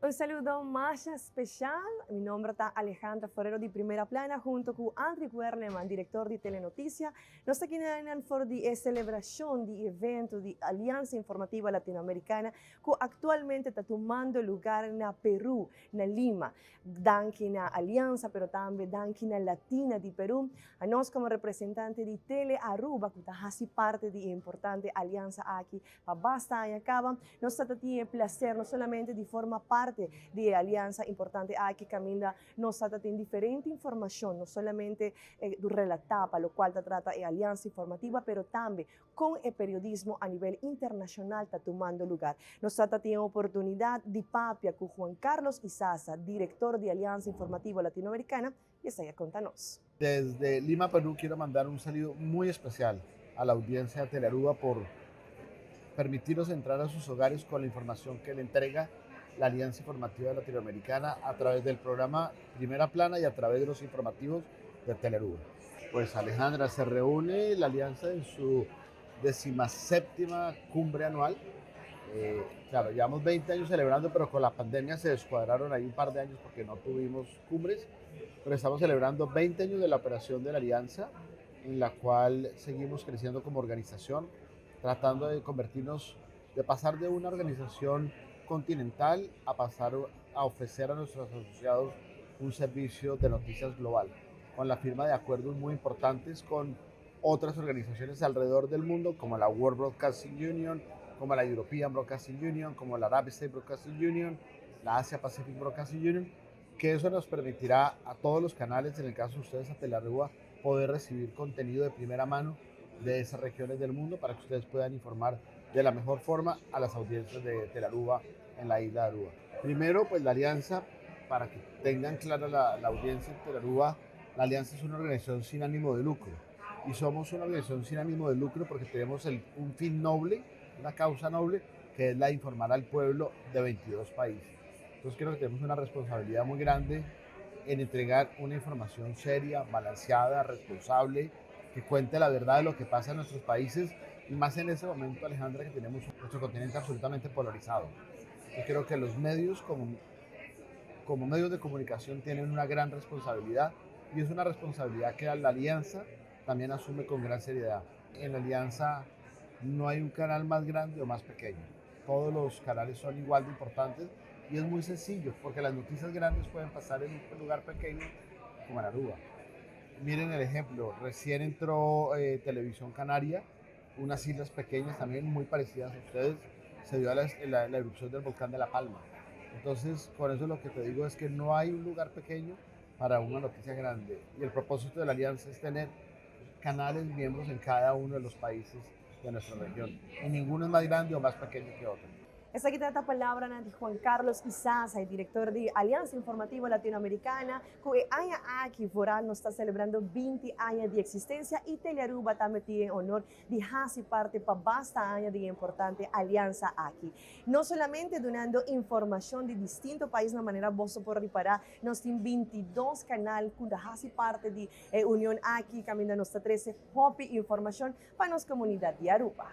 Un saludo más especial. Mi nombre es Alejandra Forero de Primera Plana, junto con Andrew Werneman, director de Telenoticia. Nos aquí en for de celebración de evento de Alianza Informativa Latinoamericana, que actualmente está tomando lugar en Perú, en Lima. Danke na Alianza, pero también danke na Latina de Perú. A nos como representante de Tele Aruba, que está parte de importante alianza aquí, para basta y acaba. Nos tiene placer no solamente de formar parte de alianza importante aquí, camina nos tiene diferente información, no solamente relataba, lo cual trata de alianza informativa, pero también con el periodismo a nivel internacional está tomando lugar. Nos tiene oportunidad de papia con Juan Carlos Izaza, director de Alianza Informativa Latinoamericana, y está ahí a contarnos. Desde Lima, Perú, quiero mandar un saludo muy especial a la audiencia de Telearuba por permitirnos entrar a sus hogares con la información que le entrega la Alianza Informativa Latinoamericana a través del programa Primera Plana y a través de los informativos de Telearuba. Pues Alejandra, se reúne la Alianza en su 17ª cumbre anual. Claro, llevamos 20 años celebrando, pero con la pandemia se descuadraron ahí un par de años porque no tuvimos cumbres, pero estamos celebrando 20 años de la operación de la Alianza, en la cual seguimos creciendo como organización, tratando de convertirnos, de pasar de una organización continental a pasar a ofrecer a nuestros asociados un servicio de noticias global, con la firma de acuerdos muy importantes con otras organizaciones alrededor del mundo, como la World Broadcasting Union, como la European Broadcasting Union, como la Arab State Broadcasting Union, la Asia Pacific Broadcasting Union, que eso nos permitirá a todos los canales, en el caso de ustedes a Telearuba, poder recibir contenido de primera mano de esas regiones del mundo para que ustedes puedan informar de la mejor forma a las audiencias de Telearuba en la isla de Aruba. Primero, pues la alianza, para que tengan clara la audiencia de Telearuba, la alianza es una organización sin ánimo de lucro y somos una organización sin ánimo de lucro porque tenemos un fin noble, una causa noble, que es la de informar al pueblo de 22 países. Entonces creo que tenemos una responsabilidad muy grande en entregar una información seria, balanceada, responsable, que cuente la verdad de lo que pasa en nuestros países y más en ese momento, Alejandra, que tenemos nuestro continente absolutamente polarizado. Yo creo que los medios como medios de comunicación tienen una gran responsabilidad y es una responsabilidad que la Alianza también asume con gran seriedad. En la Alianza no hay un canal más grande o más pequeño. Todos los canales son igual de importantes y es muy sencillo porque las noticias grandes pueden pasar en un lugar pequeño como en Aruba. Miren el ejemplo, recién entró Televisión Canaria, unas islas pequeñas también muy parecidas a ustedes, se dio la erupción del volcán de La Palma. Entonces, por eso lo que te digo es que no hay un lugar pequeño para una noticia grande. Y el propósito de la alianza es tener canales miembros en cada uno de los países de nuestra región. Y ninguno es más grande o más pequeño que otro. Esta aquí esta palabra de Juan Carlos Izaza, el director de Alianza Informativa Latinoamericana, que año aquí foral nos está celebrando 20 años de existencia y Telearuba también tiene honor de hacer parte para basta años de importante alianza aquí. No solamente donando información de distintos países de manera vos por reparar, nos tiene 22 canales que hace parte de Unión aquí, caminando nuestra 13 pop información para nuestra comunidad de Aruba.